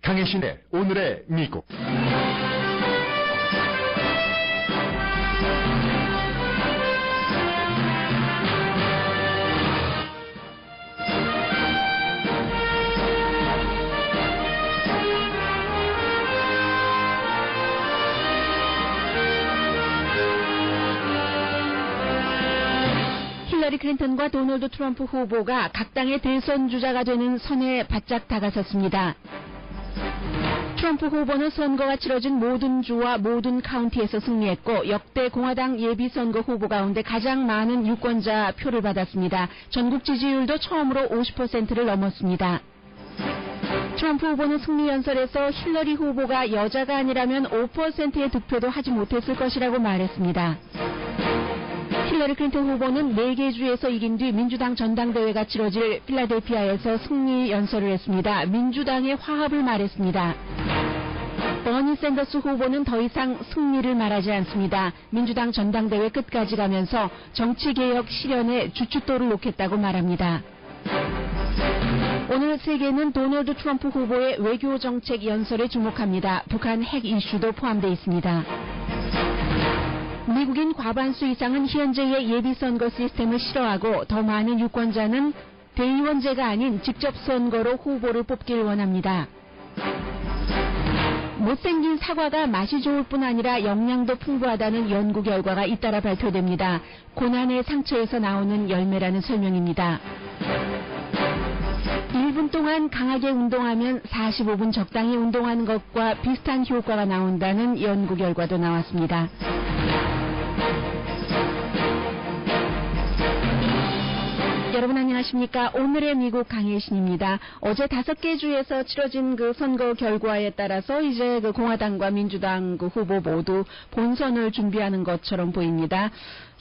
강혜신의 오늘의 미국. 힐러리 클린턴과 도널드 트럼프 후보가 각 당의 대선 주자가 되는 선에 바짝 다가섰습니다. 트럼프 후보는 선거가 치러진 모든 주와 모든 카운티에서 승리했고 역대 공화당 예비선거 후보 가운데 가장 많은 유권자 표를 받았습니다. 전국 지지율도 처음으로 50%를 넘었습니다. 트럼프 후보는 승리 연설에서 힐러리 후보가 여자가 아니라면 5%의 득표도 하지 못했을 것이라고 말했습니다. 힐러리 클린턴 후보는 4개 주에서 이긴 뒤 민주당 전당대회가 치러질 필라델피아에서 승리 연설을 했습니다. 민주당의 화합을 말했습니다. 버니 샌더스 후보는 더 이상 승리를 말하지 않습니다. 민주당 전당대회 끝까지 가면서 정치개혁 실현에 주춧돌을 놓겠다고 말합니다. 오늘 세계는 도널드 트럼프 후보의 외교정책 연설에 주목합니다. 북한 핵 이슈도 포함되어 있습니다. 미국인 과반수 이상은 현재의 예비선거 시스템을 싫어하고 더 많은 유권자는 대의원제가 아닌 직접 선거로 후보를 뽑길 원합니다. 못생긴 사과가 맛이 좋을 뿐 아니라 영양도 풍부하다는 연구 결과가 잇따라 발표됩니다. 고난의 상처에서 나오는 열매라는 설명입니다. 1분 동안 강하게 운동하면 45분 적당히 운동하는 것과 비슷한 효과가 나온다는 연구 결과도 나왔습니다. 여러분 안녕하십니까? 오늘의 미국 강혜신입니다. 어제 5개 주에서 치러진 그 선거 결과에 따라서 이제 그 공화당과 민주당 그 후보 모두 본선을 준비하는 것처럼 보입니다.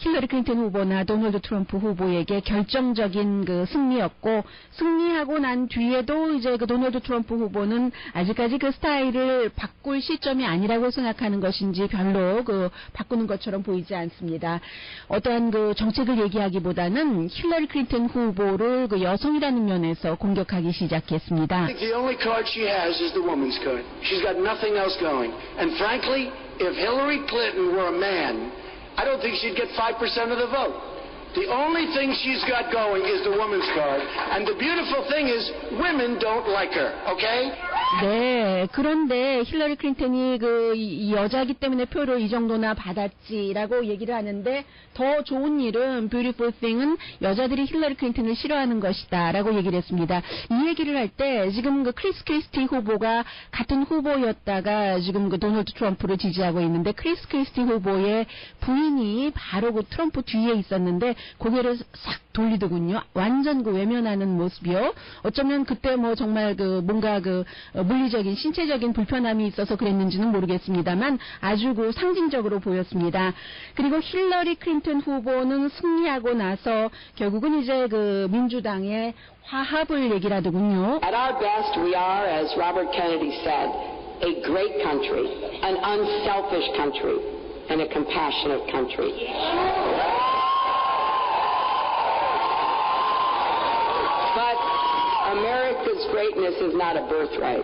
힐러리 클린턴 후보나 도널드 트럼프 후보에게 결정적인 그 승리였고 승리하고 난 뒤에도 이제 그 도널드 트럼프 후보는 아직까지 그 스타일을 바꿀 시점이 아니라고 생각하는 것인지 별로 그 바꾸는 것처럼 보이지 않습니다. 어떠한 그 정책을 얘기하기보다는 힐러리 클린턴 후보를 그 여성이라는 면에서 공격하기 시작했습니다. The only card she has is the woman's card. She's got nothing else going. And frankly, if Hillary Clinton were a man, I don't think she'd get 5% of the vote. The only thing she's got going is the woman's card. And the beautiful thing is women don't like her, okay? 네, 그런데 힐러리 클린턴이 이 여자기 때문에 표를 이 정도나 받았지라고 얘기를 하는데 더 좋은 일은 beautiful thing은 여자들이 힐러리 클린턴을 싫어하는 것이다라고 얘기를 했습니다. 이 얘기를 할 때 지금 그 크리스 크리스티 후보가 같은 후보였다가 지금 그 도널드 트럼프를 지지하고 있는데 크리스 크리스티 후보의 부인이 바로 그 트럼프 뒤에 있었는데 고개를 싹 돌리더군요. 완전 그 외면하는 모습이요. 어쩌면 그때 뭐 정말 그 뭔가 그 물리적인 신체적인 불편함이 있어서 그랬는지는 모르겠습니다만 아주 그 상징적으로 보였습니다. 그리고 힐러리 클린턴 후보는 승리하고 나서 결국은 이제 그 민주당의 화합을 얘기를 하더군요. At our best we are, as Robert Kennedy said, a great country, an unselfish country, and a compassionate country. America's greatness is not a birthright.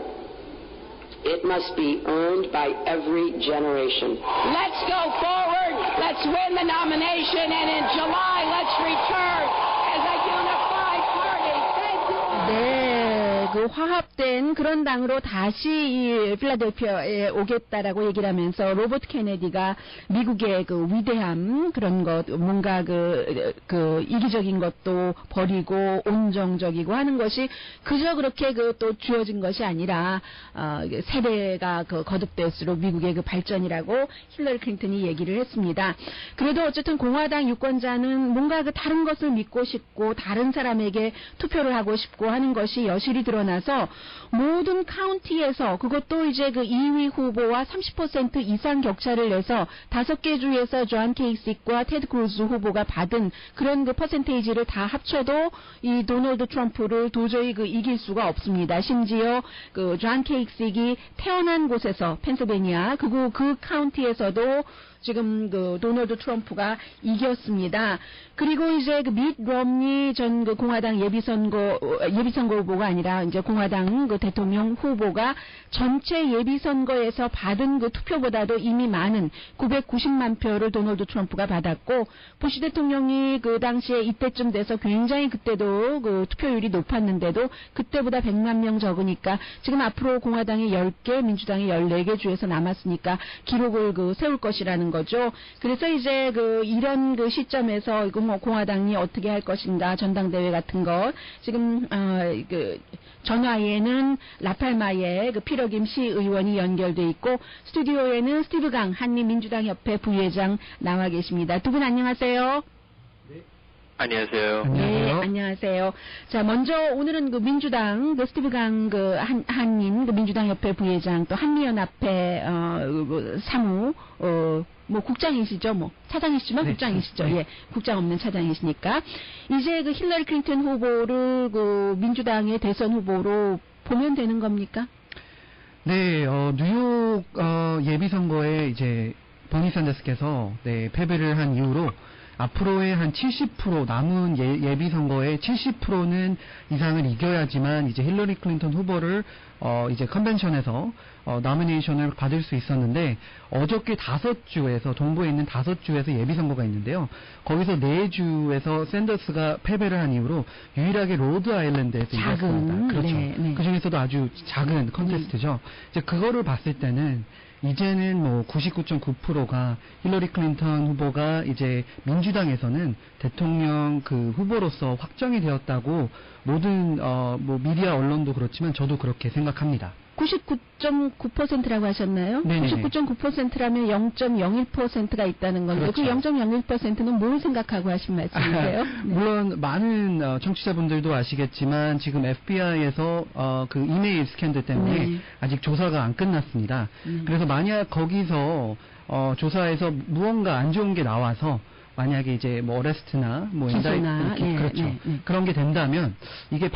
It must be earned by every generation. Let's go forward. Let's win the nomination, and in July, let's return as a unified party. Thank you. 네, 그 화합된 그런 당으로 다시 이 필라델피아에 오겠다라고 얘기를 하면서 로버트 케네디가 미국의 그 위대함 그런 것 뭔가 그 이기적인 것도 버리고 온정적이고 하는 것이 그저 그렇게 그 또 주어진 것이 아니라 세대가 그 거듭될수록 미국의 그 발전이라고 힐러리 클린턴이 얘기를 했습니다. 그래도 어쨌든 공화당 유권자는 뭔가 그 다른 것을 믿고 싶고 다른 사람에게 투표를 하고 싶고 하는 것이 여실히 드러나서 모든 카운티에서 그것도 이제 그 2위 후보와 30% 이상 격차를 내서 5개 주에서 존 케이식과 테드 크루즈 후보가 받은 그런 그 퍼센테이지를 다 합쳐도 이 도널드 트럼프를 도저히 그 이길 수가 없습니다. 심지어 그 존 케이식이 태어난 곳에서 펜실베니아 그 카운티에서도 지금 그 도널드 트럼프가 이겼습니다. 그리고 이제 그 밋 롬니 전 그 공화당 예비선거 후보가 아니라 이제 이제 공화당 그 대통령 후보가 전체 예비 선거에서 받은 그 투표보다도 이미 많은 990만 표를 도널드 트럼프가 받았고 부시 대통령이 그 당시에 이때쯤 돼서 굉장히 그때도 그 투표율이 높았는데도 그때보다 100만 명 적으니까 지금 앞으로 공화당이 10개, 민주당이 14개 주에서 남았으니까 기록을 그 세울 것이라는 거죠. 그래서 이제 그 이런 그 시점에서 이거 뭐 공화당이 어떻게 할 것인가 전당대회 같은 것 지금 그 전화에는 라팔마의 그 피러김 시의원이 연결돼 있고 스튜디오에는 스티브 강 한미민주당협회 부회장 나와 계십니다. 두 분 안녕하세요. 안녕하세요. 네, 안녕하세요. 자, 먼저 오늘은 그 민주당, 그 스티브 강 그 한인 그 민주당협회 부회장 또 한미연합회 사무 뭐 국장이시죠, 뭐 차장이시지만 네, 국장이시죠. 네. 예, 국장 없는 차장이시니까 이제 그 힐러리 클린턴 후보를 그 민주당의 대선 후보로 보면 되는 겁니까? 네, 뉴욕 예비 선거에 이제 버니 샌더스께서 패배를 한 이후로 앞으로의 한 70% 남은 예비 선거의 70%는 이상을 이겨야지만 이제 힐러리 클린턴 후보를 이제 컨벤션에서 노미네이션을 받을 수 있었는데 어저께 5주에서 동부에 있는 5주에서 예비 선거가 있는데요. 거기서 4주에서 샌더스가 패배를 한 이후로 유일하게 로드 아일랜드에서 이겼습니다. 그렇죠. 네. 그 중에서도 아주 작은 컨테스트죠. 이제 그거를 봤을 때는 이제는 뭐 99.9%가 힐러리 클린턴 후보가 이제 민주당에서는 대통령 그 후보로서 확정이 되었다고 모든 뭐 미디어 언론도 그렇지만 저도 그렇게 생각합니다. 99.9%라고 하셨나요? 네네네. 99.9%라면 0.01%가 있다는 건데 그렇죠. 그 0.01%는 뭘 생각하고 하신 말씀이세요? 네. 물론 많은 청취자분들도 아시겠지만 지금 FBI에서 그 이메일 스캔들 때문에 네. 아직 조사가 안 끝났습니다. 그래서 만약 거기서 조사에서 무언가 안 좋은 게 나와서 만약에 이제 뭐 어레스트나 뭐 기소나, 인다이트 그렇죠. 그런 게 된다면 이게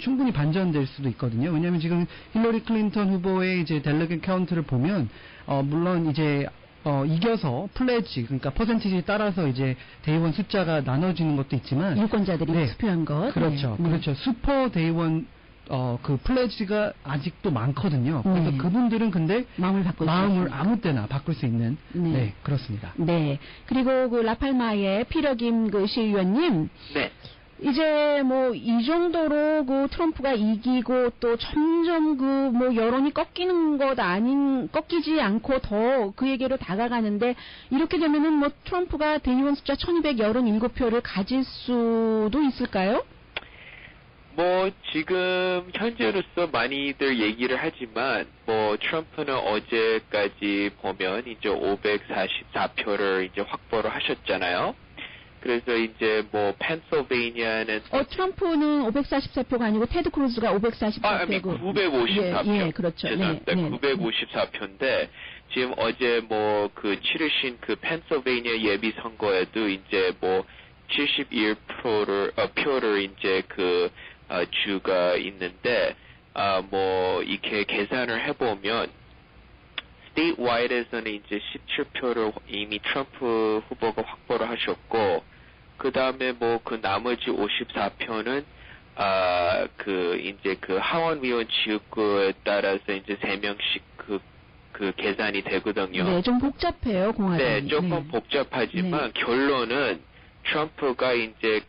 충분히 반전될 수도 있거든요. 왜냐하면 지금 힐러리 클린턴 후보의 이제 델레게 카운트를 보면 물론 이제 이겨서 플레지 그러니까 퍼센티지에 따라서 이제 대의원 숫자가 나눠지는 것도 있지만 유권자들이 투표한 것. 그렇죠. 네. 그렇죠. 슈퍼 대의원 그 플레지가 아직도 많거든요. 그래서 그분들은 근데 마음을 아무 때나 바꿀 수 있는 그렇습니다. 네. 그리고 그 라팔마의 피러김 그 시의원님. 네. 이제 뭐 이 정도로 그 트럼프가 이기고 또 점점 그 뭐 여론이 꺾이지 않고 더 그에게로 다가가는데 이렇게 되면은 뭐 트럼프가 대의원 숫자 1287표를 가질 수도 있을까요? 뭐 지금 현재로서 많이들 얘기를 하지만 뭐 트럼프는 어제까지 보면 이제 544표를 이제 확보를 하셨잖아요. 그래서 이제 뭐 펜실베이니아는 트럼프는 544표가 아니고 테드 크루즈가 544표고 954표. 예, 그렇죠. 죄송합니다. 네. 954표인데 지금 어제 뭐 그 치르신 그 펜실베이니아 예비 선거에도 이제 뭐 71%표를 이제 그 주가 있는데 뭐 이렇게 계산을 해보면 스테이트와이드에서는 이제 17표를 이미 트럼프 후보가 확보를 하셨고 그 다음에 뭐 그 나머지 54표는 그 이제 그 하원의원 지역구에 따라서 이제 3명씩 그 계산이 되거든요. 네, 좀 복잡해요, 공화당이. 네, 조금 복잡하지만 결론은 트럼프가 이제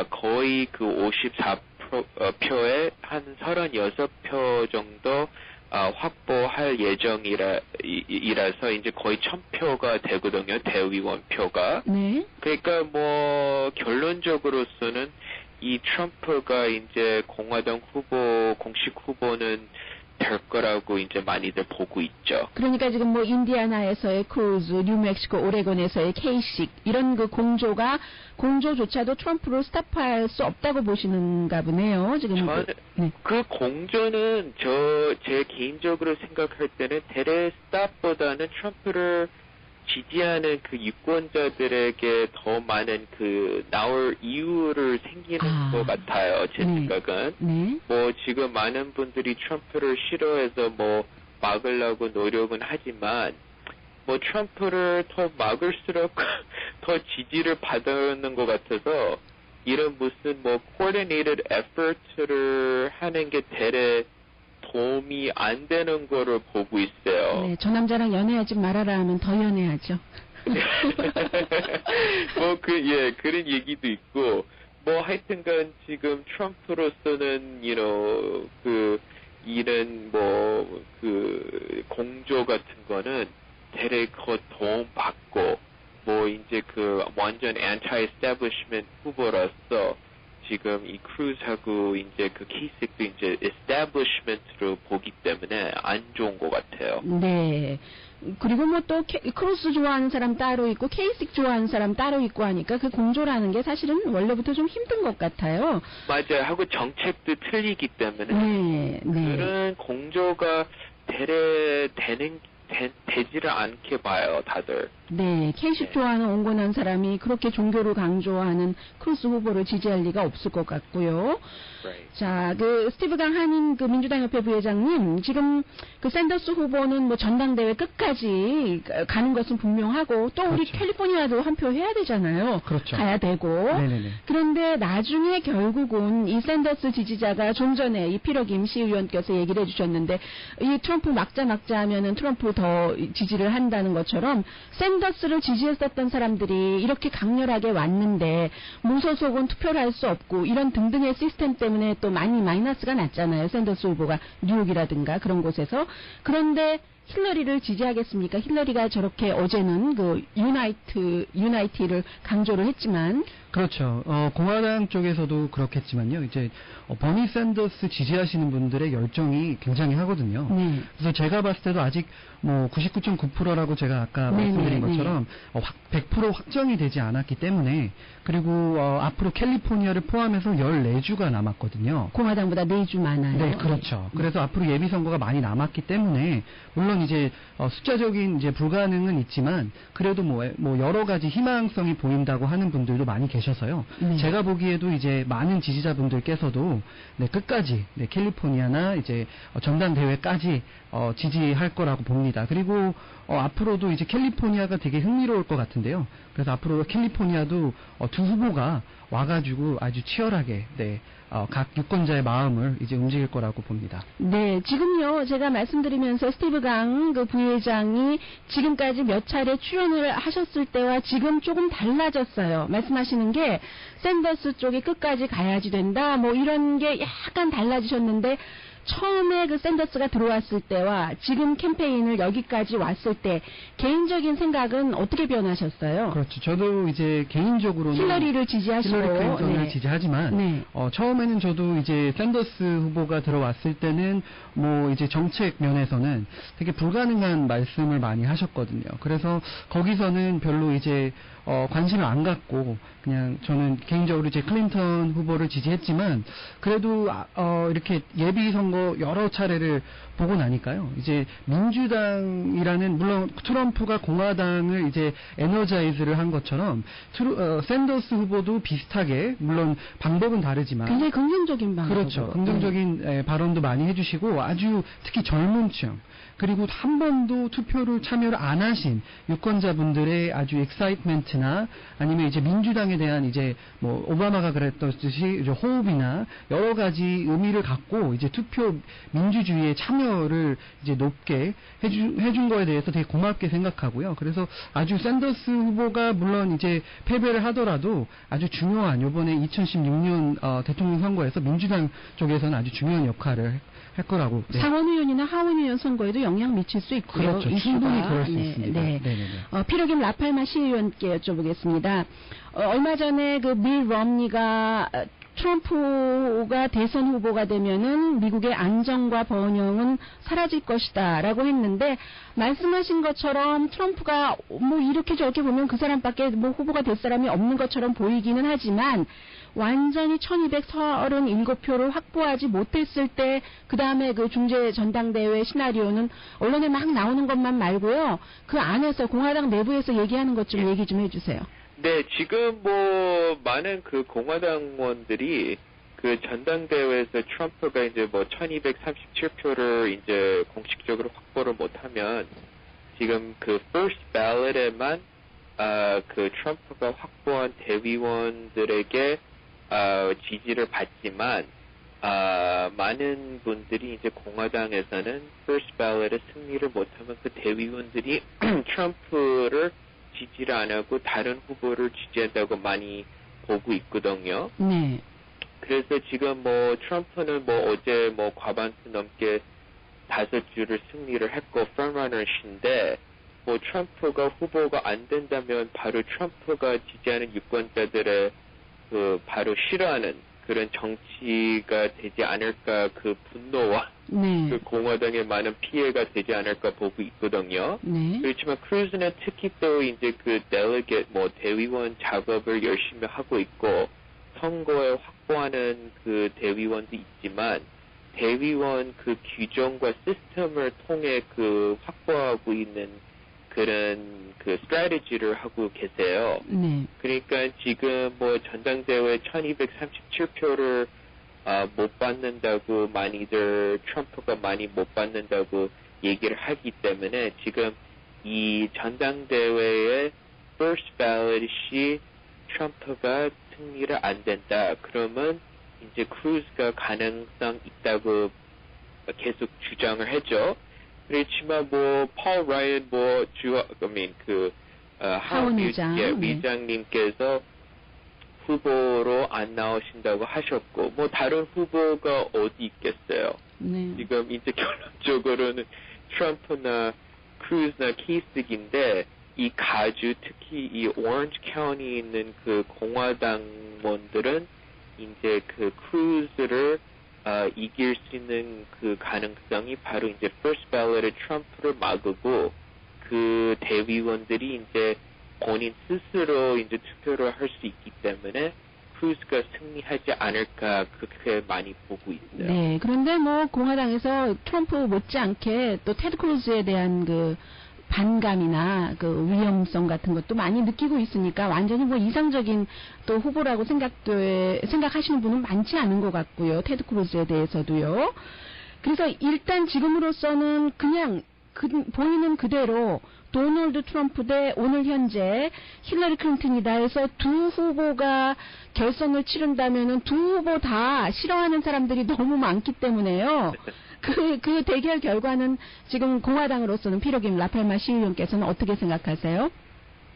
거의 그 54표에 한 36표 정도 확보할 예정이라서 이제 거의 1000표가 되거든요. 대의원 표가. 네. 그러니까 뭐 결론적으로서는 이 트럼프가 이제 공화당 후보 공식 후보는 될 거라고 이제 많이들 보고 있죠. 그러니까 지금 뭐 인디아나에서의 크루즈, 뉴멕시코, 오레곤에서의 케이식 이런 그 공조조차도 트럼프를 스탑할 수 없다고 보시는가 보네요. 지금 저는 그 공조는 제 개인적으로 생각할 때는 대래 스탑보다는 트럼프를 지지하는 그 유권자들에게 더 많은 나올 이유를 생기는 것 같아요. 제 생각은. 뭐 지금 많은 분들이 트럼프를 싫어해서 뭐 막으려고 노력은 하지만 뭐 트럼프를 더 막을수록 더 지지를 받는 것 같아서 이런 무슨 뭐 coordinated effort를 하는 게 대래 도움이 안 되는 거를 보고 있어요. 네, 저 남자랑 연애하지 말아라 하면 더 연애하죠. 그런 얘기도 있고, 뭐, 하여튼간 지금 트럼프로서는, 이런 공조 같은 거는 대래 도움 받고, 뭐, 이제 완전 anti-establishment 후보로서 지금 이 크루즈하고 이제 케이식도 이제 establishment로 보기 때문에 안 좋은 것 같아요. 네. 그리고 뭐 또 크루스 좋아하는 사람 따로 있고 케이식 좋아하는 사람 따로 있고 하니까 그 공조라는 게 사실은 원래부터 좀 힘든 것 같아요. 맞아요. 하고 정책도 틀리기 때문에 네. 그런 공조가 되지를 않게 봐요, 다들. 네, 케이식 좋아하는 온건한 사람이 그렇게 종교를 강조하는 크루스 후보를 지지할 리가 없을 것 같고요. Right. 자, 스티브 강 한인 민주당 협회 부회장님, 지금 샌더스 후보는 뭐 전당대회 끝까지 가는 것은 분명하고 또 우리 그렇죠. 캘리포니아도 한 표 해야 되잖아요. 그렇죠. 가야 되고. 네네네. 그런데 나중에 결국은 이 샌더스 지지자가 좀 전에 이 피러 김 시의원께서 얘기를 해주셨는데 이 트럼프 막자 하면은 트럼프 더 지지를 한다는 것처럼 샌더스를 지지했었던 사람들이 이렇게 강렬하게 왔는데 무소속은 투표를 할 수 없고 이런 등등의 시스템 때문에 또 많이 마이너스가 났잖아요. 샌더스 후보가 뉴욕이라든가 그런 곳에서. 그런데 힐러리를 지지하겠습니까? 힐러리가 저렇게 어제는 유나이티를 강조를 했지만. 그렇죠. 공화당 쪽에서도 그렇겠지만요. 이제 버니 샌더스 지지하시는 분들의 열정이 굉장히 하거든요. 네. 그래서 제가 봤을 때도 아직 뭐 99.9%라고 제가 아까 말씀드린 것처럼 100% 확정이 되지 않았기 때문에 그리고 앞으로 캘리포니아를 포함해서 14주가 남았거든요. 공화당보다 4주 많아요. 네, 그렇죠. 그래서 앞으로 예비 선거가 많이 남았기 때문에 물론 이제 숫자적인 이제 불가능은 있지만 그래도 뭐 여러 가지 희망성이 보인다고 하는 분들도 많이 계셔서요. 네. 제가 보기에도 이제 많은 지지자분들께서도 끝까지 캘리포니아나 이제 전당대회까지 지지할 거라고 봅니다. 그리고 앞으로도 이제 캘리포니아가 되게 흥미로울 것 같은데요. 그래서 앞으로 캘리포니아도 두 후보가 와가지고 아주 치열하게 각 유권자의 마음을 이제 움직일 거라고 봅니다. 네, 지금요 제가 말씀드리면서 스티브 강 부회장이 지금까지 몇 차례 출연을 하셨을 때와 지금 조금 달라졌어요. 말씀하시는 게 샌더스 쪽이 끝까지 가야지 된다, 뭐 이런 게 약간 달라지셨는데. 처음에 샌더스가 들어왔을 때와 지금 캠페인을 여기까지 왔을 때 개인적인 생각은 어떻게 변하셨어요? 그렇죠. 저도 이제 개인적으로는 힐러리를 지지하시고 힐러리 클린턴을 지지하지만 처음에는 저도 이제 샌더스 후보가 들어왔을 때는 뭐 이제 정책 면에서는 되게 불가능한 말씀을 많이 하셨거든요. 그래서 거기서는 별로 이제 관심을 안 갖고 그냥 저는 개인적으로 이제 클린턴 후보를 지지했지만 그래도 이렇게 예비 선거 여러 차례를 보고 나니까요. 이제 민주당이라는 물론 트럼프가 공화당을 이제 에너자이즈를 한 것처럼 샌더스 후보도 비슷하게 물론 방법은 다르지만 굉장히 긍정적인 방법. 그렇죠. 긍정적인 발언도 많이 해주시고 아주 특히 젊은 층 그리고 한 번도 투표를 참여를 안 하신 유권자분들의 아주 엑사이트먼트나 아니면 이제 민주당에 대한 이제 뭐 오바마가 그랬듯이 이제 호흡이나 여러 가지 의미를 갖고 이제 투표 민주주의에 참여를 이제 높게 해준 거에 대해서 되게 고맙게 생각하고요. 그래서 아주 샌더스 후보가 물론 이제 패배를 하더라도 아주 중요한 이번에 2016년 대통령 선거에서 민주당 쪽에서는 아주 중요한 역할을 할 거라고. 네. 상원의원이나 하원의원 선거에도 영향 미칠 수 있고요. 그렇죠. 충분히 그럴 수 있습니다. 네네네. 피러김 라팔마 시의원께 여쭤보겠습니다. 얼마 전에 밀 럼니가 트럼프가 대선 후보가 되면은 미국의 안정과 번영은 사라질 것이다라고 했는데 말씀하신 것처럼 트럼프가 뭐 이렇게 저렇게 보면 그 사람밖에 뭐 후보가 될 사람이 없는 것처럼 보이기는 하지만 완전히 1237표를 확보하지 못했을 때 그 다음에 중재 전당대회 시나리오는 언론에 막 나오는 것만 말고요. 그 안에서 공화당 내부에서 얘기하는 것 좀 얘기 좀 해주세요. 네, 지금 뭐 많은 전당대회에서 트럼프가 이제 1237표를 이제 공식적으로 확보를 못하면 지금 first ballot에만 트럼프가 확보한 대의원들에게 지지를 받지만 많은 분들이 이제 공화당에서는 first ballot에 승리를 못하면 그 대의원들이 트럼프를 지지를 안 하고 다른 후보를 지지한다고 많이 보고 있거든요. 네. 그래서 지금 뭐 트럼프는 뭐 어제 뭐 과반수 넘게 5주를 승리를 했고 프론러너신데 뭐 트럼프가 후보가 안 된다면 바로 트럼프가 지지하는 유권자들의 그 바로 싫어하는 그런 정치가 되지 않을까 그 분노와 네. 그 공화당에 많은 피해가 되지 않을까 보고 있거든요. 네. 그렇지만 크루즈는 특히 또 이제 그 델리게이트 뭐 대의원 작업을 열심히 하고 있고 선거에 확보하는 그 대의원도 있지만 대의원 그 규정과 시스템을 통해 그 확보하고 있는 그런 그 스트래티지를 하고 계세요. 네. 그러니까 지금 뭐 전당대회 1237표를 못 받는다고 많이들 트럼프가 많이 못 받는다고 얘기를 하기 때문에 지금 이 전당대회의 first ballot이 트럼프가 승리를 안 된다. 그러면 이제 크루즈가 가능성 있다고 계속 주장을 하죠. 그렇지만 뭐 폴 라이언 뭐 하원 의장, 위장님께서 후보로 안 나오신다고 하셨고 뭐 다른 후보가 어디 있겠어요. 네. 지금 이제 결론적으로는 트럼프나 크루즈나 키스직인데 이 가주 특히 이 오렌지 카운티에 있는 그 공화당원들은 이제 그 크루즈를 이길 수 있는 그 가능성이 바로 이제 first ballot에 트럼프를 막고 그 대의원들이 이제 본인 스스로 이제 투표를 할 수 있기 때문에 크루즈가 승리하지 않을까 그렇게 많이 보고 있어요. 네. 그런데 뭐 공화당에서 트럼프 못지않게 또 테드 크루즈에 대한 그 반감이나 그 위험성 같은 것도 많이 느끼고 있으니까 완전히 뭐 이상적인 또 후보라고 생각하시는 분은 많지 않은 것 같고요. 테드 크루즈에 대해서도요. 그래서 일단 지금으로서는 그냥 보이는 그대로 도널드 트럼프 대 오늘 현재 힐러리 클린턴이다 해서 두 후보가 결선을 치른다면은 두 후보 다 싫어하는 사람들이 너무 많기 때문에요. 그 대결 결과는 지금 공화당으로서는 피로김 라팔마 시의원께서는 어떻게 생각하세요?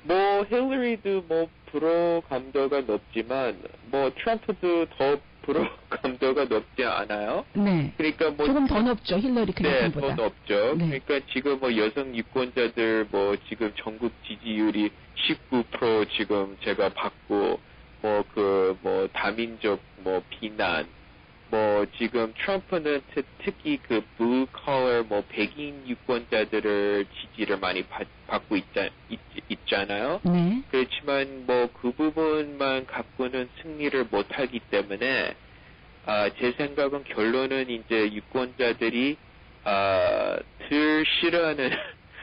뭐 힐러리도 뭐 불호 감도가 높지만 뭐 트럼프도 더 불호 감도가 높지 않아요? 네. 그러니까 뭐 조금 더 높죠 힐러리 클린턴보다. 네, 더 높죠. 네. 그러니까 지금 뭐 여성 유권자들 뭐 지금 전국 지지율이 19% 지금 제가 받고 뭐 다민족 뭐 비난 뭐 지금 트럼프는 특히 그 blue collar 뭐 백인 유권자들을 지지를 많이 받고 있잖아요. 네. 그렇지만 뭐 그 부분만 갖고는 승리를 못하기 때문에 제 생각은 결론은 이제 유권자들이 덜 싫어하는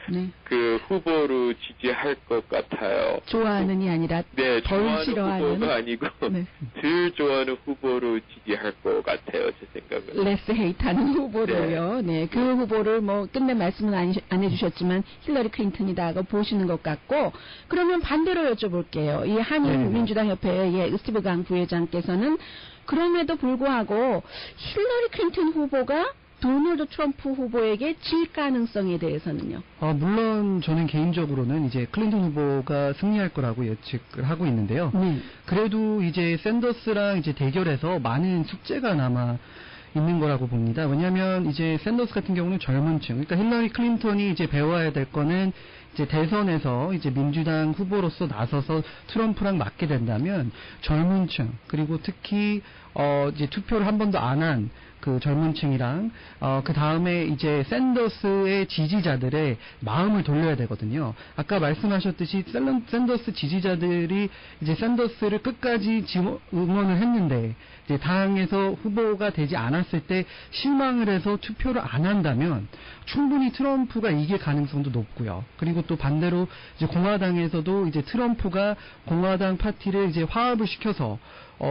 네. 그 후보로 지지할 것 같아요. 좋아하는이 아니라 네, 덜 좋아하는 싫어하는 후보가 아니고 네. 덜 좋아하는 후보로 지지할 것 같아요. 제 생각은. 레스 헤이트하는 후보로요. 네. 그 후보를 뭐 끝내 말씀은 안 해주셨지만 힐러리 클린턴이다고 보시는 것 같고 그러면 반대로 여쭤볼게요. 이 한인민주당협회의 스티브 강 부회장께서는 그럼에도 불구하고 힐러리 클린턴 후보가 도널드 트럼프 후보에게 질 가능성에 대해서는요? 물론 저는 개인적으로는 이제 클린턴 후보가 승리할 거라고 예측을 하고 있는데요. 그래도 이제 샌더스랑 이제 대결에서 많은 숙제가 남아 있는 거라고 봅니다. 왜냐하면 이제 샌더스 같은 경우는 젊은 층, 그러니까 힐러리 클린턴이 이제 배워야 될 거는 이제 대선에서 이제 민주당 후보로서 나서서 트럼프랑 맞게 된다면 젊은 층 그리고 특히 이제 투표를 한 번도 안 한 그 젊은 층이랑 그 다음에 이제 샌더스의 지지자들의 마음을 돌려야 되거든요. 아까 말씀하셨듯이 샌더스 지지자들이 이제 샌더스를 끝까지 응원을 했는데 이제 당에서 후보가 되지 않았을 때 실망을 해서 투표를 안 한다면 충분히 트럼프가 이길 가능성도 높고요. 그리고 또 반대로 이제 공화당에서도 이제 트럼프가 공화당 파티를 이제 화합을 시켜서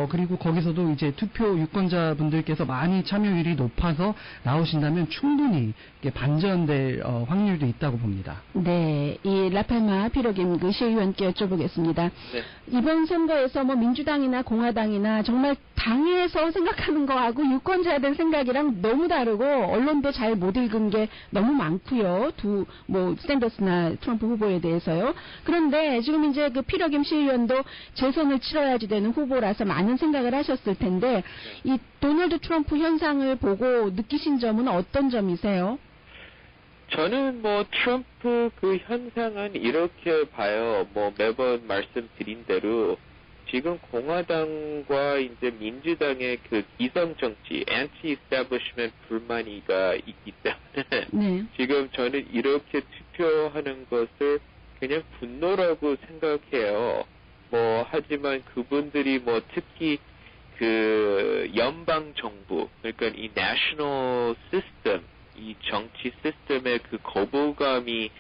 그리고 거기서도 이제 투표 유권자분들께서 많이 참여율이 높아서 나오신다면 충분히 반전될 확률도 있다고 봅니다. 네, 이 라팔마 피로김 그 시의원께 여쭤보겠습니다. 네. 이번 선거에서 뭐 민주당이나 공화당이나 정말 당에서 생각하는 거하고 유권자들 생각이랑 너무 다르고 언론도 잘 못 읽은 게 너무 많고요. 뭐 샌더스나 트럼프 후보에 대해서요. 그런데 지금 이제 그 피로김 시의원도 재선을 치러야지 되는 후보라서 많은 생각을 하셨을 텐데 이 도널드 트럼프 현상을 보고 느끼신 점은 어떤 점이세요? 저는 뭐 트럼프 그 현상은 이렇게 봐요. 뭐 매번 말씀드린 대로 지금 공화당과 이제 민주당의 그 기성 정치, anti-establishment 불만이가 있기 때문에 네. 지금 저는 이렇게 투표하는 것을 그냥 분노라고 생각해요. 뭐 하지만 그분들이 뭐 특히 그 연방 정부, 그러니까 이 national system, 이 정치 시스템의 그 거부감이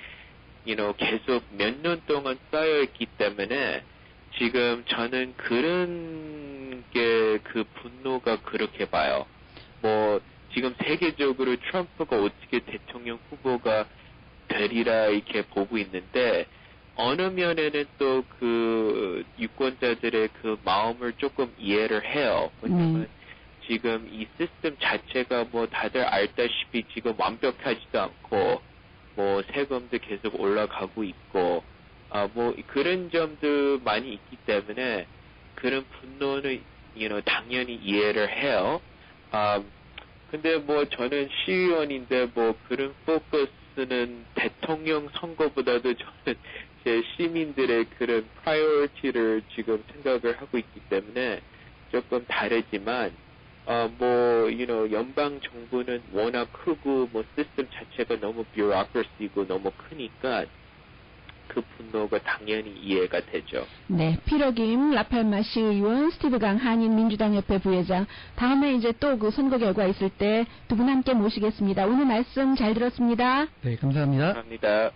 계속 몇 년 동안 쌓여있기 때문에 지금 저는 그런 게 그 분노가 그렇게 봐요. 뭐 지금 세계적으로 트럼프가 어떻게 대통령 후보가 되리라 이렇게 보고 있는데 어느 면에는 또 그 유권자들의 그 마음을 조금 이해를 해요. 왜냐면 지금 이 시스템 자체가 뭐 다들 알다시피 지금 완벽하지도 않고 뭐 세금도 계속 올라가고 있고 뭐 그런 점도 많이 있기 때문에 그런 분노는 당연히 이해를 해요. 근데 뭐 저는 시의원인데 뭐 그런 포커스는 대통령 선거보다도 저는 제 시민들의 그런 프라이어리티를 지금 생각을 하고 있기 때문에 조금 다르지만 연방 정부는 워낙 크고 뭐 시스템 자체가 너무 뷰로크러시고 너무 크니까 그 분노가 당연히 이해가 되죠. 네, 피로김 라팔마 시의원, 스티브 강 한인 민주당협회 부회장. 다음에 이제 또 그 선거 결과 있을 때 두 분 함께 모시겠습니다. 오늘 말씀 잘 들었습니다. 네, 감사합니다. 감사합니다.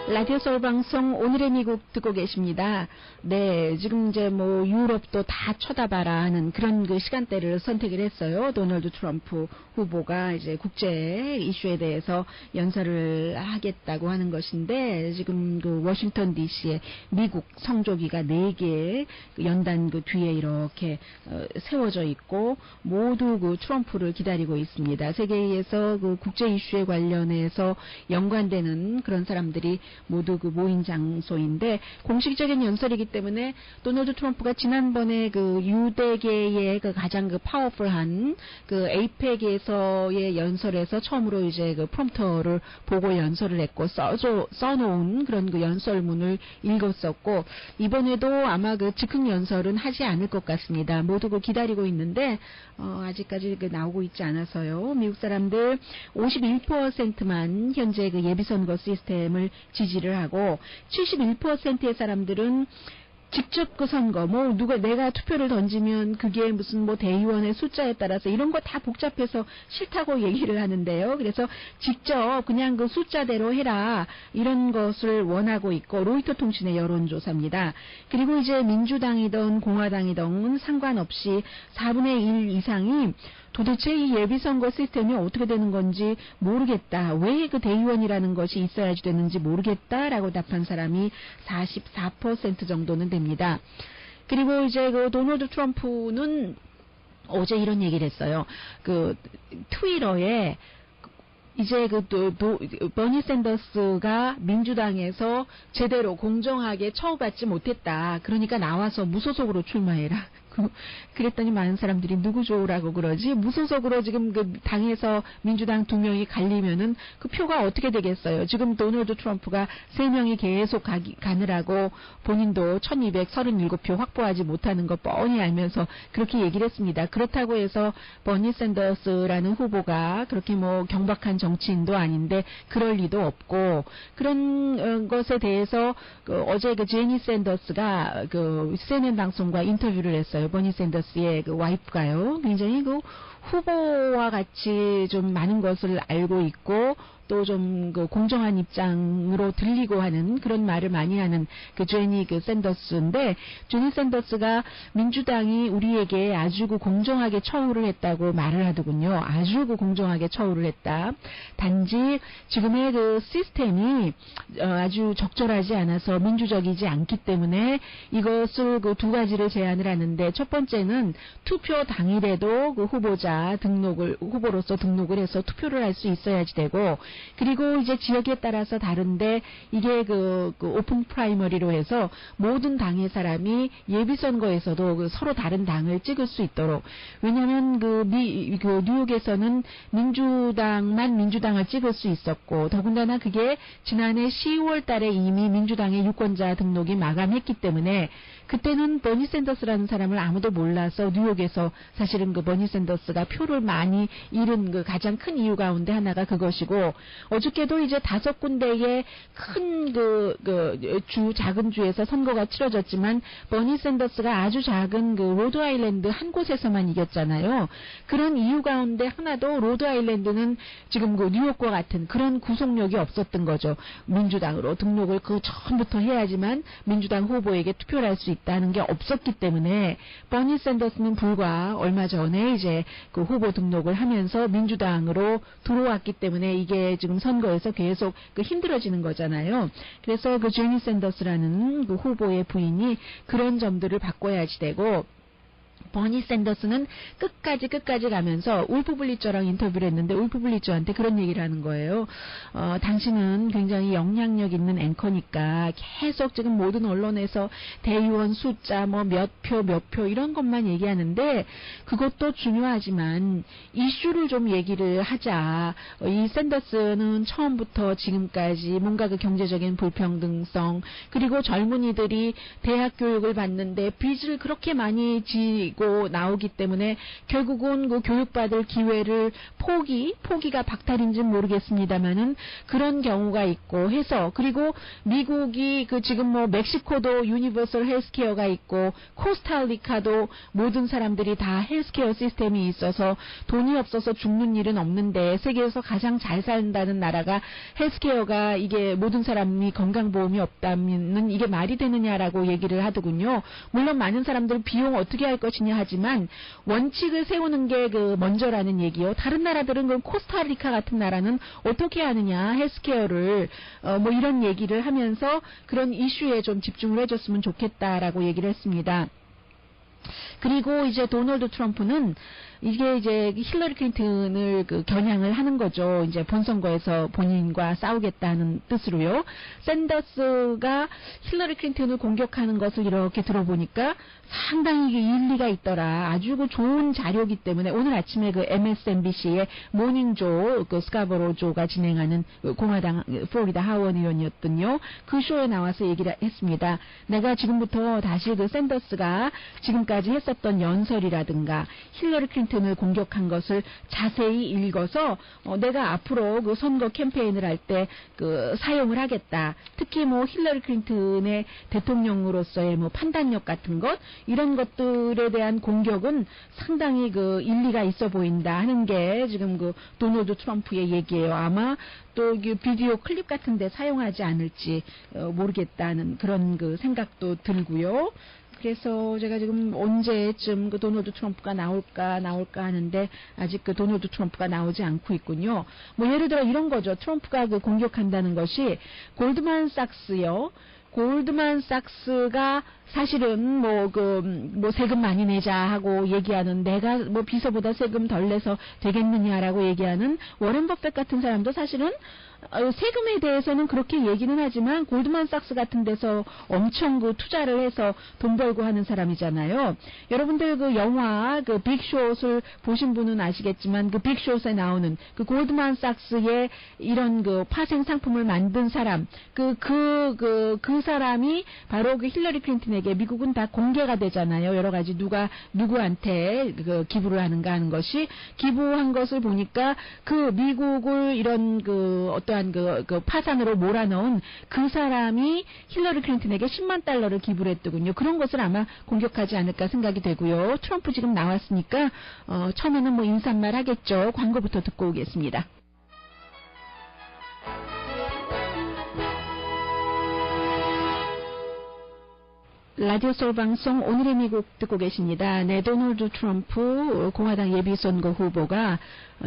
라디오 서울 방송 오늘의 미국 듣고 계십니다. 네, 지금 이제 뭐 유럽도 다 쳐다봐라 하는 그런 그 시간대를 선택을 했어요. 도널드 트럼프 후보가 이제 국제 이슈에 대해서 연설을 하겠다고 하는 것인데 지금 그 워싱턴 DC에 미국 성조기가 4개 연단 그 뒤에 이렇게 세워져 있고 모두 그 트럼프를 기다리고 있습니다. 세계에서 그 국제 이슈에 관련해서 연관되는 그런 사람들이 모두 그 모인 장소인데 공식적인 연설이기 때문에 도널드 트럼프가 지난번에 그 유대계의 그 가장 그 파워풀한 그 에이펙에서의 연설에서 처음으로 이제 그 프롬프터를 보고 연설을 했고 써놓은 그런 그 연설문을 읽었었고 이번에도 아마 그 즉흥 연설은 하지 않을 것 같습니다. 모두 그 기다리고 있는데 아직까지 그 나오고 있지 않아서요. 미국 사람들 51%만 현재 그 예비선거 시스템을 지지를 하고 71%의 사람들은 직접 그 선거, 뭐 내가 투표를 던지면 그게 무슨 뭐 대의원의 숫자에 따라서 이런 거 다 복잡해서 싫다고 얘기를 하는데요. 그래서 직접 그냥 그 숫자대로 해라 이런 것을 원하고 있고 로이터 통신의 여론조사입니다. 그리고 이제 민주당이든 공화당이든 상관없이 4분의 1 이상이 도대체 이 예비선거 시스템이 어떻게 되는 건지 모르겠다. 왜 그 대의원이라는 것이 있어야지 되는지 모르겠다라고 답한 사람이 44% 정도는 됩니다. 그리고 이제 그 도널드 트럼프는 어제 이런 얘기를 했어요. 그 트위터에 이제 그 버니 샌더스가 민주당에서 제대로 공정하게 처우받지 못했다. 그러니까 나와서 무소속으로 출마해라. 그랬더니 많은 사람들이 누구 좋으라고 그러지? 무소속으로 지금 그 당에서 민주당 2명이 갈리면은 그 표가 어떻게 되겠어요? 지금 도널드 트럼프가 3명이 계속 가느라고 본인도 1237표 확보하지 못하는 거 뻔히 알면서 그렇게 얘기를 했습니다. 그렇다고 해서 버니 샌더스라는 후보가 그렇게 뭐 경박한 정치인도 아닌데 그럴 리도 없고, 그런 것에 대해서 어제 그 제니 샌더스가 그 CNN 방송과 인터뷰를 했어요. 버니 샌더스의 그 와이프가요. 굉장히 그 후보와 같이 좀 많은 것을 알고 있고 또 좀 그 공정한 입장으로 들리고 하는 그런 말을 많이 하는 그 제니 그 샌더스인데, 제니 샌더스가 민주당이 우리에게 아주 그 공정하게 처우를 했다고 말을 하더군요. 아주 그 공정하게 처우를 했다. 단지 지금의 그 시스템이 아주 적절하지 않아서 민주적이지 않기 때문에 이것을 그 2가지를 제안을 하는데, 첫 번째는 투표 당일에도 그 후보로서 등록을 해서 투표를 할 수 있어야지 되고, 그리고 이제 지역에 따라서 다른데 이게 그 오픈 프라이머리로 해서 모든 당의 사람이 예비선거에서도 그 서로 다른 당을 찍을 수 있도록, 왜냐하면 그 뉴욕에서는 민주당만 민주당을 찍을 수 있었고, 더군다나 그게 지난해 10월 달에 이미 민주당의 유권자 등록이 마감했기 때문에 그때는 버니 샌더스라는 사람을 아무도 몰라서 뉴욕에서 사실은 그 버니 샌더스가 표를 많이 잃은 그 가장 큰 이유 가운데 하나가 그것이고, 어저께도 이제 5군데의 큰 작은 주에서 선거가 치러졌지만 버니 샌더스가 아주 작은 그 로드 아일랜드 한 곳에서만 이겼잖아요. 그런 이유 가운데 하나도 로드 아일랜드는 지금 그 뉴욕과 같은 그런 구속력이 없었던 거죠. 민주당으로 등록을 그 전부터 해야지만 민주당 후보에게 투표를 할 수 있다는 게 없었기 때문에 버니 샌더스는 불과 얼마 전에 이제 그 후보 등록을 하면서 민주당으로 들어왔기 때문에 이게 지금 선거에서 계속 그 힘들어지는 거잖아요. 그래서 그 제니 샌더스라는 그 후보의 부인이 그런 점들을 바꿔야지 되고, 버니 샌더스는 끝까지 가면서 울프 블리처랑 인터뷰를 했는데 울프 블리처한테 그런 얘기를 하는 거예요. 당신은 굉장히 영향력 있는 앵커니까 계속 지금 모든 언론에서 대의원 숫자 뭐 몇 표 이런 것만 얘기하는데 그것도 중요하지만 이슈를 좀 얘기를 하자. 이 샌더스는 처음부터 지금까지 뭔가 그 경제적인 불평등성, 그리고 젊은이들이 대학 교육을 받는데 빚을 그렇게 많이 지고 나오기 때문에 결국은 그 교육받을 기회를 포기가 박탈인지는 모르겠습니다만은 그런 경우가 있고 해서, 그리고 미국이 그 지금 뭐 멕시코도 유니버설 헬스케어가 있고 코스타리카도 모든 사람들이 다 헬스케어 시스템이 있어서 돈이 없어서 죽는 일은 없는데 세계에서 가장 잘 산다는 나라가 헬스케어가 이게 모든 사람이 건강보험이 없다면은 이게 말이 되느냐라고 얘기를 하더군요. 물론 많은 사람들 비용 어떻게 할 것이냐 하지만 원칙을 세우는 게 그 먼저라는 얘기요. 다른 나라들은 그 코스타리카 같은 나라는 어떻게 하느냐 헬스케어를 뭐 이런 얘기를 하면서 그런 이슈에 좀 집중을 해줬으면 좋겠다라고 얘기를 했습니다. 그리고 이제 도널드 트럼프는 이게 이제 힐러리 클린턴을 그 겨냥을 하는 거죠. 이제 본선거에서 본인과 싸우겠다는 뜻으로요. 샌더스가 힐러리 클린턴을 공격하는 것을 이렇게 들어보니까 상당히 일리가 있더라. 아주 그 좋은 자료이기 때문에 오늘 아침에 그 MSNBC의 모닝조, 그 스카버로 조가 진행하는 그 공화당 플로리다 하원 의원이었던요. 그 쇼에 나와서 얘기를 했습니다. 내가 지금부터 다시 그 샌더스가 지금까지 했었던 연설이라든가 힐러리 클린턴을 공격한 것을 자세히 읽어서 내가 앞으로 그 선거 캠페인을 할 때 그 사용을 하겠다. 특히 뭐 힐러리 클린턴의 대통령으로서의 뭐 판단력 같은 것, 이런 것들에 대한 공격은 상당히 그 일리가 있어 보인다 하는 게 지금 그 도널드 트럼프의 얘기예요. 아마 또 비디오 클립 같은 데 사용하지 않을지 모르겠다는 그런 그 생각도 들고요. 그래서 제가 지금 언제쯤 그 도널드 트럼프가 나올까 하는데 아직 그 도널드 트럼프가 나오지 않고 있군요. 뭐 예를 들어 이런 거죠. 트럼프가 그 공격한다는 것이 골드만삭스요. 골드만삭스가 사실은 뭐 세금 많이 내자 하고 얘기하는, 내가 뭐 비서보다 세금 덜 내서 되겠느냐라고 얘기하는 워렌 버핏 같은 사람도 사실은 세금에 대해서는 그렇게 얘기는 하지만 골드만삭스 같은 데서 엄청 그 투자를 해서 돈 벌고 하는 사람이잖아요. 여러분들 그 영화 그 빅숏을 보신 분은 아시겠지만 그 빅숏에 나오는 그 골드만삭스의 이런 그 파생 상품을 만든 사람 그 사람이 바로 그 힐러리 클린턴에게 미국은 다 공개가 되잖아요. 여러 가지 누가 누구한테 그 기부를 하는가 하는 것이 기부한 것을 보니까 그 미국을 이런 그 어떠한 그 파산으로 몰아넣은 그 사람이 힐러리 클린턴에게 10만 달러를 기부를 했더군요. 그런 것을 아마 공격하지 않을까 생각이 되고요. 트럼프 지금 나왔으니까 처음에는 뭐 인사말 하겠죠. 광고부터 듣고 오겠습니다. 라디오 소울 방송 오늘의 미국 듣고 계십니다. 네, 도널드 트럼프 공화당 예비선거 후보가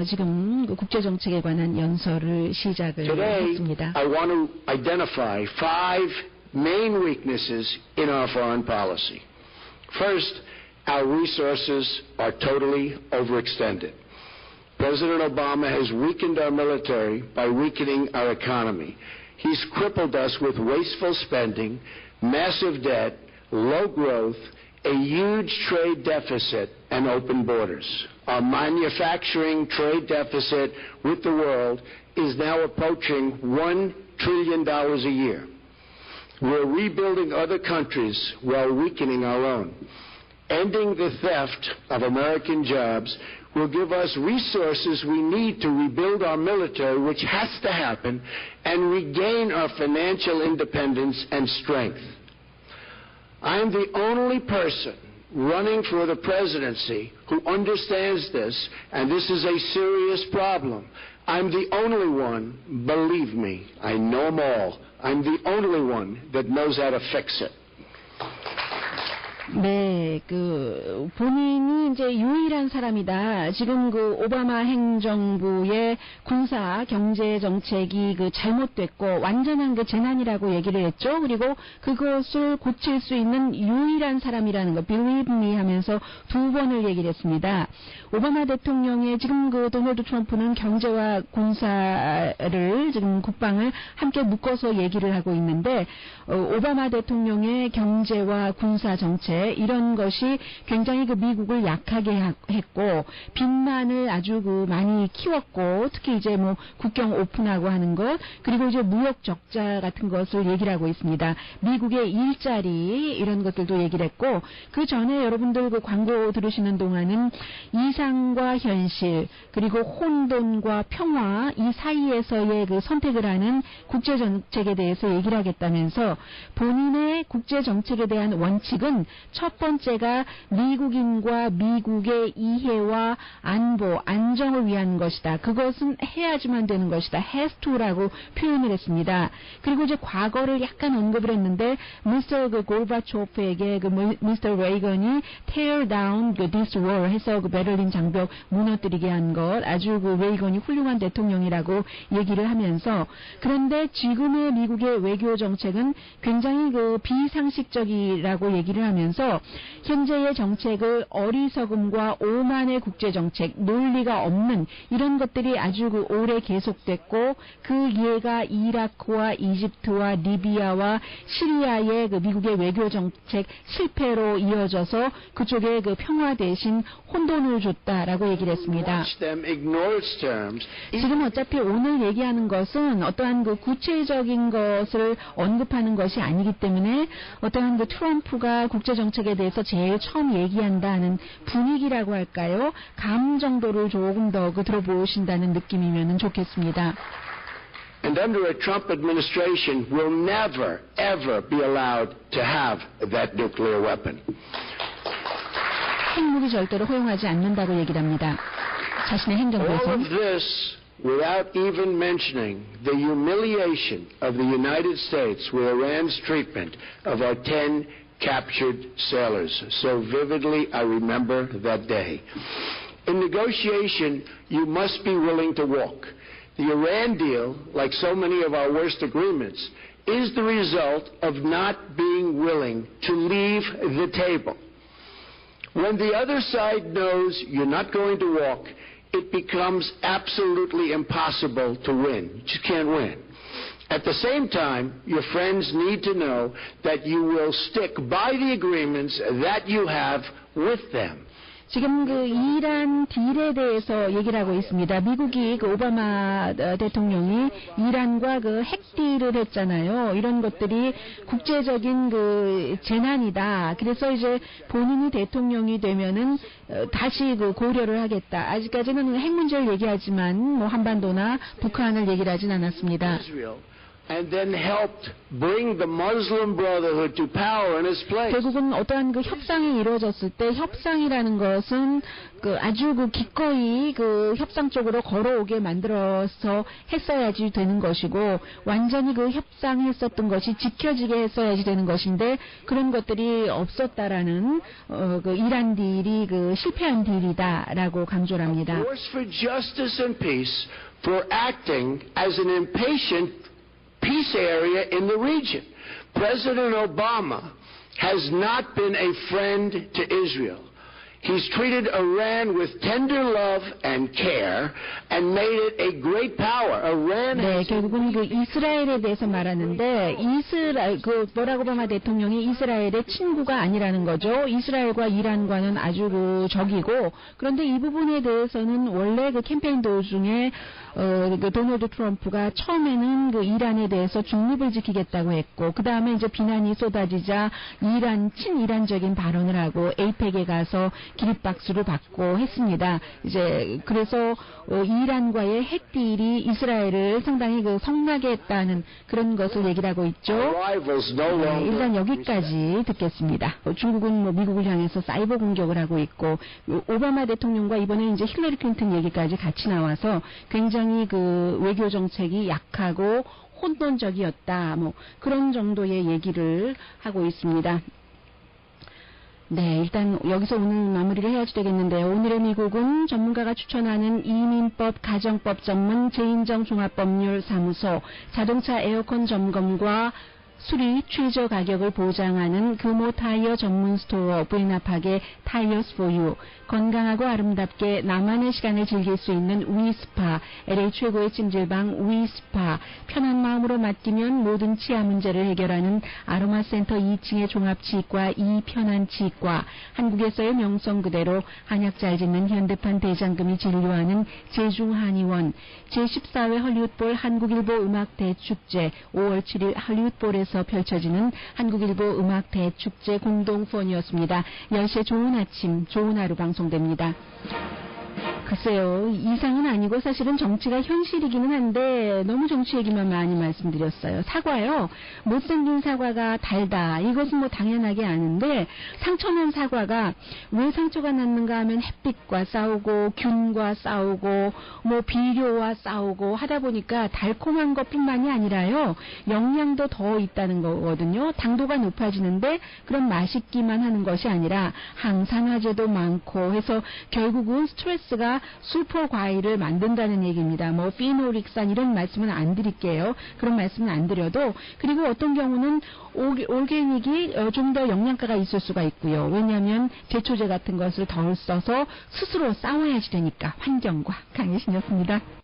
지금 국제정책에 관한 연설을 시작을 했습니다. I want to identify 5 main weaknesses in our foreign policy. First, our resources are totally overextended. President Obama has weakened our military by weakening our economy. He's crippled us with wasteful spending, massive debt, low growth, a huge trade deficit, and open borders. Our manufacturing trade deficit with the world is now approaching $1 trillion a year. We're rebuilding other countries while weakening our own. Ending the theft of American jobs will give us resources we need to rebuild our military, which has to happen, and regain our financial independence and strength. I am the only person running for the presidency who understands this, and this is a serious problem. I'm the only one, believe me, I know them all. I'm the only one that knows how to fix it. 네, 본인이 이제 유일한 사람이다. 지금 오바마 행정부의 군사 경제 정책이 잘못됐고 완전한 재난이라고 얘기를 했죠. 그리고 그것을 고칠 수 있는 유일한 사람이라는 거, believe me 하면서 2번을 얘기를 했습니다. 오바마 대통령의 지금 도널드 트럼프는 경제와 군사를 지금 국방을 함께 묶어서 얘기를 하고 있는데 오바마 대통령의 경제와 군사 정책 이런 것이 굉장히 미국을 약하게 했고 빚만을 아주 많이 키웠고 특히 이제 국경 오픈하고 하는 것 그리고 이제 무역 적자 같은 것을 얘기를 하고 있습니다. 미국의 일자리 이런 것들도 얘기를 했고 그 전에 여러분들 광고 들으시는 동안은 이상과 현실 그리고 혼돈과 평화 이 사이에서의 선택을 하는 국제 정책에 대해서 얘기를 하겠다면서 본인의 국제 정책에 대한 원칙은 첫 번째가 미국인과 미국의 이해와 안보, 안정을 위한 것이다. 그것은 해야지만 되는 것이다. has to라고 표현을 했습니다. 그리고 이제 과거를 약간 언급을 했는데 미스터 골바초프에게 미스터 레이건이 tear down this wall 해서 베를린 장벽 무너뜨리게 한 것 아주 레이건이 훌륭한 대통령이라고 얘기를 하면서 그런데 지금의 미국의 외교 정책은 굉장히 비상식적이라고 얘기를 하면서 현재의 정책을 어리석음과 오만의 국제정책, 논리가 없는 이런 것들이 아주 오래 계속됐고 그 예가 이라크와 이집트와 리비아와 시리아의 미국의 외교정책 실패로 이어져서 그쪽에 평화 대신 혼돈을 줬다라고 얘기를 했습니다. 지금 어차피 오늘 얘기하는 것은 어떠한 구체적인 것을 언급하는 것이 아니기 때문에 어떠한 트럼프가 국제정책에 대해서 제일 처음 얘기한다는 분위기라고 할까요? 감 정도를 조금 더 들어보신다는 느낌이면 좋겠습니다. And under a Trump administration, we'll never, ever be allowed to have that nuclear weapon. 핵무기 절대로 허용하지 않는다고 얘기를 합니다. 자신의 행정부에서. All of this without even mentioning the humiliation of the United States with Iran's treatment of our 10 captured sailors. So vividly, I remember that day. In negotiation, you must be willing to walk. The Iran deal, like so many of our worst agreements, is the result of not being willing to leave the table. When the other side knows you're not going to walk, it becomes absolutely impossible to win. You just can't win. At the same time, your friends need to know that you will stick by the agreements that you have with them. 지금 그 이란 딜에 대해서 얘기를 하고 있습니다. 미국이 그 오바마 대통령이 이란과 그 핵딜을 했잖아요. 이런 것들이 국제적인 그 재난이다. 그래서 이제 본인이 대통령이 되면은 다시 그 고려를 하겠다. 아직까지는 핵 문제를 얘기하지만 뭐 한반도나 북한을 얘기를 하진 않았습니다. And then helped bring the Muslim Brotherhood to power in its place. 결국은 어떠한 그 협상이 이루어졌을 때 협상이라는 것은 그 아주 그 기꺼이 그 협상 쪽으로 걸어오게 만들어서 했어야지 되는 것이고 완전히 그 협상했었던 것이 지켜지게 했어야지 되는 것인데 그런 것들이 없었다라는 그 이란 딜이 그 실패한 딜이다라고 강조를 합니다. Force for justice and peace for acting as an impatient peace area in the region. President Obama has not been a friend to Israel. He's treated Iran with tender love and care and made it a great power. Iran 네, 결국은 그 이스라엘에 대해서 말하는데 그 버락 오바마 대통령이 이스라엘의 친구가 아니라는 거죠. 이스라엘과 이란과는 아주 그 적이고 그런데 이 부분에 대해서는 원래 그 캠페인 도중에 그 도널드 트럼프가 처음에는 그 이란에 대해서 중립을 지키겠다고 했고 그 다음에 이제 비난이 쏟아지자 친이란적인 발언을 하고 에이펙에 가서 기립박수를 받고 했습니다. 이제 그래서 이란과의 핵딜이 이스라엘을 상당히 그 성나게 했다는 그런 것을 얘기를 하고 있죠. 네, 일단 여기까지 듣겠습니다. 중국은 뭐 미국을 향해서 사이버 공격을 하고 있고 오바마 대통령과 이번에 이제 힐러리 클린턴 얘기까지 같이 나와서 굉장히 그 외교 정책이 약하고 혼돈적이었다. 뭐 그런 정도의 얘기를 하고 있습니다. 네, 일단 여기서 오늘 마무리를 해야지 되겠는데요. 오늘의 미국은 전문가가 추천하는 이민법, 가정법 전문 제인정 종합법률사무소, 자동차 에어컨 점검과 수리 최저 가격을 보장하는 금호 타이어 전문 스토어 브이나팍의 타이어스 포유, 건강하고 아름답게 나만의 시간을 즐길 수 있는 위스파, LA 최고의 찜질방 위스파, 편한 마음으로 맡기면 모든 치아 문제를 해결하는 아로마 센터 2층의 종합치과 이편한치과, 한국에서의 명성 그대로 한약 잘 짓는 현대판 대장금이 진료하는 제중한의원, 제14회 헐리우드볼 한국일보 음악대축제 5월 7일 헐리우드볼에서 펼쳐지는 한국일보 음악대축제 공동후원이었습니다. 10시에 좋은 아침, 좋은 하루 방송됩니다. 글쎄요, 이상은 아니고 사실은 정치가 현실이기는 한데 너무 정치 얘기만 많이 말씀드렸어요. 사과요. 못생긴 사과가 달다. 이것은 뭐 당연하게 아는데 상처난 사과가 왜 상처가 났는가 하면 햇빛과 싸우고 균과 싸우고 뭐 비료와 싸우고 하다 보니까 달콤한 것뿐만이 아니라요. 영양도 더 있다는 거거든요. 당도가 높아지는데 그런 맛있기만 하는 것이 아니라 항산화제도 많고 해서 결국은 스트레스가 술포 과일을 만든다는 얘기입니다. 뭐 피노릭산 이런 말씀은 안 드릴게요. 그런 말씀은 안 드려도 그리고 어떤 경우는 올게닉이 좀 더 영양가가 있을 수가 있고요. 왜냐하면 제초제 같은 것을 덜 써서 스스로 싸워야지 되니까 환경과 강혜신이었습니다.